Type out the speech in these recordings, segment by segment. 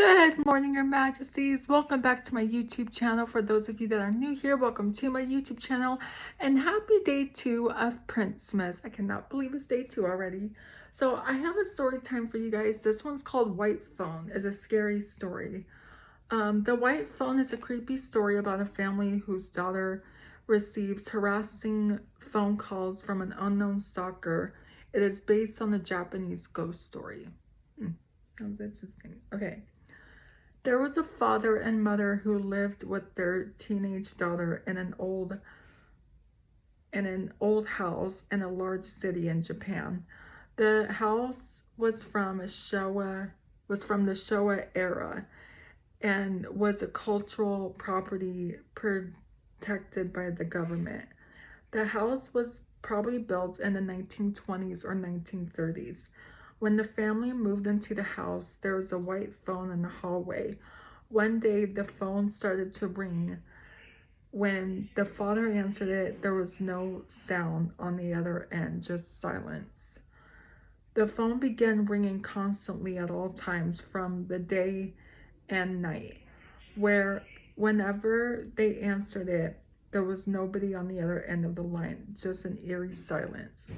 Good morning, Your Majesties. Welcome back to my YouTube channel. For those of you that are new here, welcome to my YouTube channel and happy day 2 of Princemas. I cannot believe it's day 2 already. So I have a story time for you guys. This one's called White Phone. It's a scary story. The White Phone is a creepy story about a family whose daughter receives harassing phone calls from an unknown stalker. It is based on a Japanese ghost story. Sounds interesting. Okay. There was a father and mother who lived with their teenage daughter in an old house in a large city in Japan. The house was from the Showa era and was a cultural property protected by the government. The house was probably built in the 1920s or 1930s. When the family moved into the house, there was a white phone in the hallway. One day, the phone started to ring. When the father answered it, there was no sound on the other end, just silence. The phone began ringing constantly at all times from the day and night, where whenever they answered it, there was nobody on the other end of the line, just an eerie silence.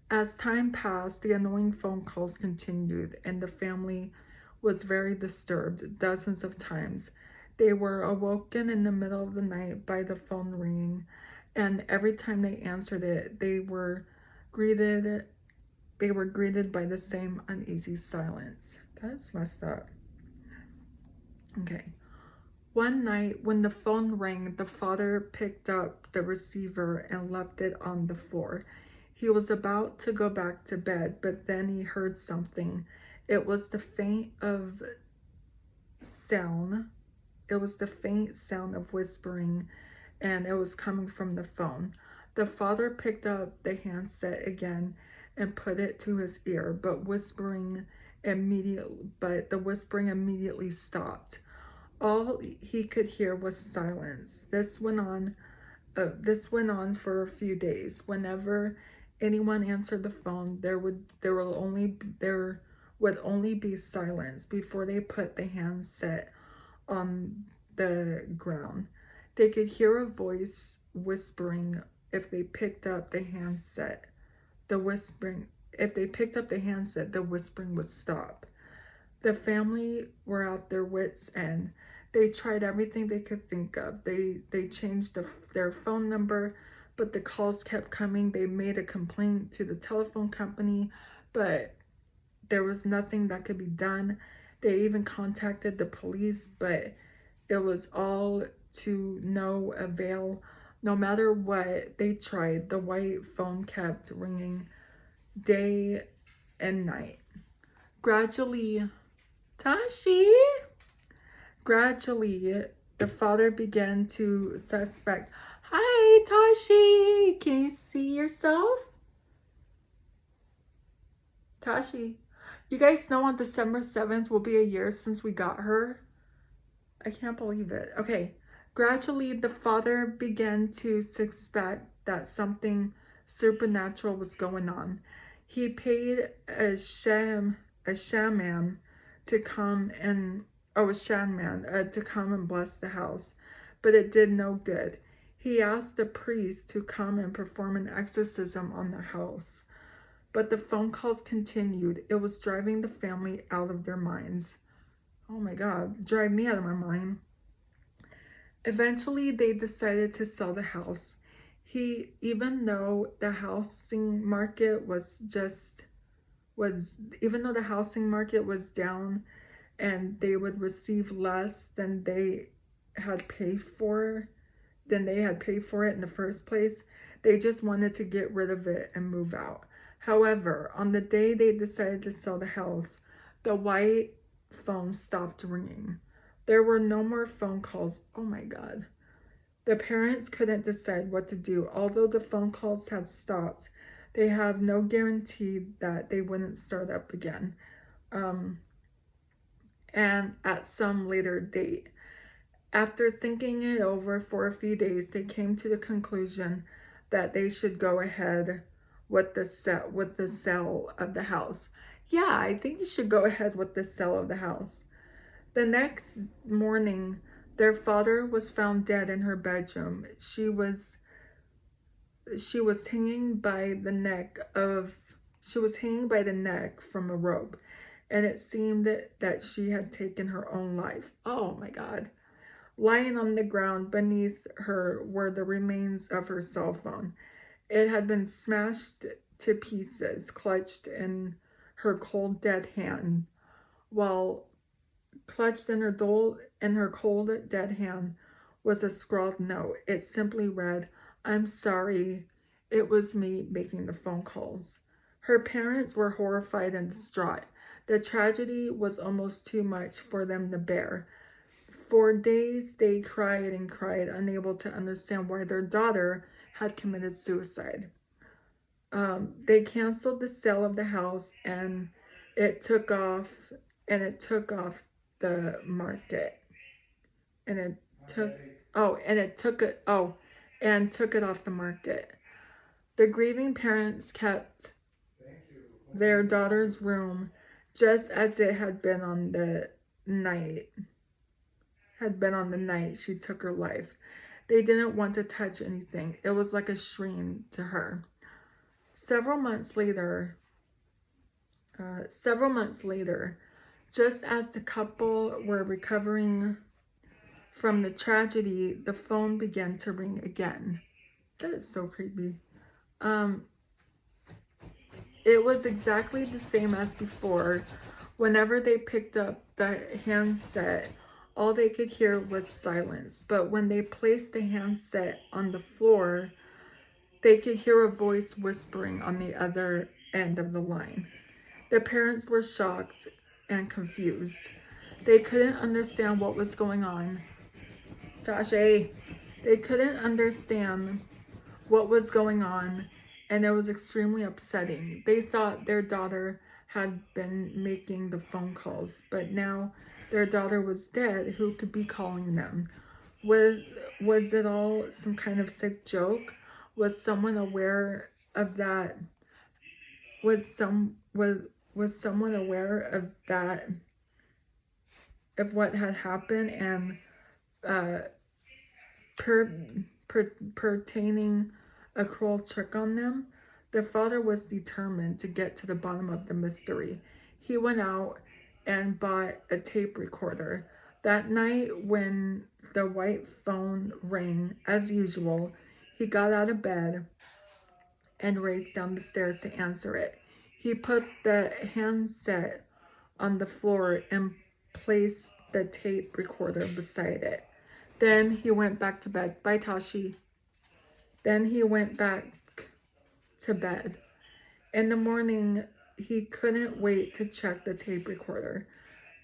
As time passed, the annoying phone calls continued, and the family was very disturbed dozens of times. They were awoken in the middle of the night by the phone ringing, and every time they answered it, greeted they were greeted by the same uneasy silence. That's messed up. Okay. One night, when the phone rang, the father picked up the receiver and left it on the floor. He was about to go back to bed, but then he heard something. It was the faint sound. It was the faint sound of whispering, and it was coming from the phone. The father picked up the handset again and put it to his ear, but the whispering immediately stopped. All he could hear was silence. This went on for a few days. Whenever anyone answered the phone, there would only be silence before they put the handset on the ground. They could hear a voice whispering if they picked up the handset. The whispering If they picked up the handset, the whispering would stop. The family were at their wits' end. They tried everything they could think of. They changed their phone number, but the calls kept coming. They made a complaint to the telephone company, but there was nothing that could be done. They even contacted the police, but it was all to no avail. No matter what they tried, the white phone kept ringing day and night. Gradually, Tashi! Gradually, the father began to suspect. Hi, Tashi! Can you see yourself? Tashi, you guys know on December 7th will be a year since we got her? I can't believe it. Okay. Gradually, the father began to suspect that something supernatural was going on. He paid a shaman to come and to come and bless the house, but it did no good. He asked the priest to come and perform an exorcism on the house, but the phone calls continued. It was driving the family out of their minds. Oh my God, drive me out of my mind. Eventually, they decided to sell the house. Even though the housing market was down and they would receive less than they had paid for it in the first place, they just wanted to get rid of it and move out. However, on the day they decided to sell the house, the white phone stopped ringing. There were no more phone calls. Oh my God. The parents couldn't decide what to do. Although the phone calls had stopped, they have no guarantee that they wouldn't start up again. And at some later date. After thinking it over for a few days, they came to the conclusion that they should go ahead with the sale of the house. Yeah, I think you should go ahead with the sale of the house. The next morning, their father was found dead in her bedroom. She was hanging by the neck of she was hanging by the neck from a rope, and it seemed that she had taken her own life. Oh my God. Lying on the ground beneath her were the remains of her cell phone. It had been smashed to pieces, clutched in her cold dead hand, while clutched in her cold dead hand was a scrawled note. It simply read, "I'm sorry. It was me making the phone calls." Her parents were horrified and distraught. The tragedy was almost too much for them to bear. For days they cried and cried, unable to understand why their daughter had committed suicide. They canceled the sale of the house, and it took off it took off the market, and it took oh and it took it oh and took it off the market. The grieving parents kept their daughter's room just as it night had been on the night she took her life. They didn't want to touch anything. It was like a shrine to her. Several months later, several months later, just as the couple were recovering from the tragedy, the phone began to ring again. That is so creepy. Um, it was exactly the same as before. Whenever they picked up the handset, all they could hear was silence. But when they placed the handset on the floor, they could hear a voice whispering on the other end of the line. The parents were shocked and confused. They couldn't understand what was going on. Tashi, they couldn't understand what was going on, and it was extremely upsetting. They thought their daughter had been making the phone calls, but now their daughter was dead. Who could be calling them? Was, was it all some kind of sick joke? Was someone aware of that? Was someone aware of that, of what had happened, and uh, per, pertaining a cruel trick on them? Their father was determined to get to the bottom of the mystery. He went out and bought a tape recorder. That night, when the white phone rang, as usual, he got out of bed and raced down the stairs to answer it. He put the handset on the floor and placed the tape recorder beside it. Then he went back to bed. Bye, Tashi. Then he went back to bed. In the morning, he couldn't wait to check the tape recorder.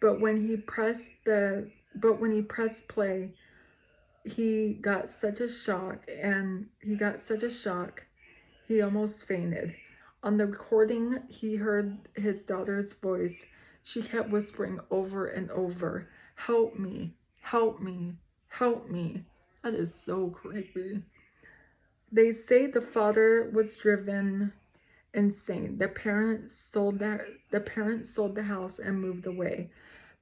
But when he pressed play, he got such a shock he almost fainted. On the recording, he heard his daughter's voice. She kept whispering over and over, "Help me, help me, help me." That is so creepy. They say the father was driven insane. The parents sold the house and moved away.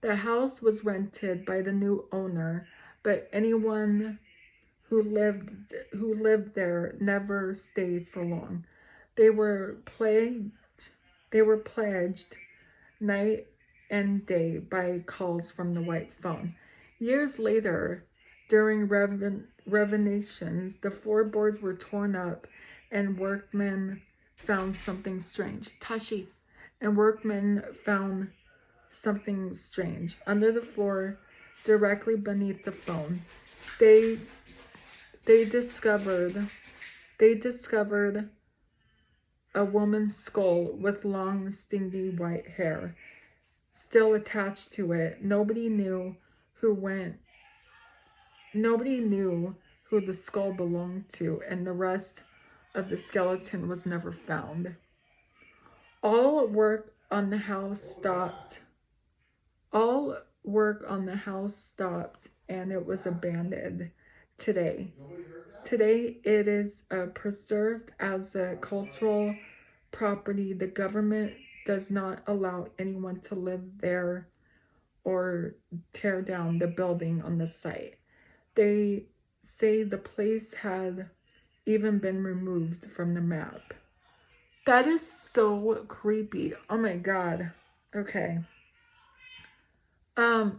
The house was rented by the new owner, but anyone who lived there never stayed for long. They were plagued night and day by calls from the white phone. Years later, during renovations, the floorboards were torn up and workmen found something strange. Tashi. And workmen found something strange under the floor directly beneath the phone. They they discovered they discovered a woman's skull with long, stingy white hair still attached to it. Nobody knew who the skull belonged to, and the rest of the skeleton was never found. All work on the house stopped. All work on the house stopped, and it was abandoned today. Today, it is preserved as a cultural property. The government does not allow anyone to live there or tear down the building on the site. They say the place had even been removed from the map. That is so creepy. Oh my god. Okay. The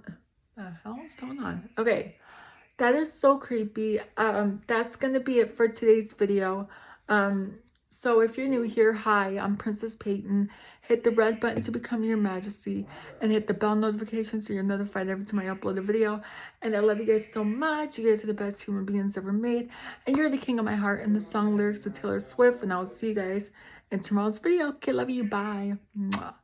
hell's going on? Okay. That is so creepy. That's gonna be it for today's video. So if you're new here, hi, I'm Princess Peyton. Hit the red button to become your majesty and hit the bell notification so you're notified every time I upload a video. And I love you guys so much. You guys are the best human beings ever made. And you're the king of my heart. And the song lyrics to Taylor Swift. And I'll see you guys in tomorrow's video. Okay, love you. Bye. Mwah.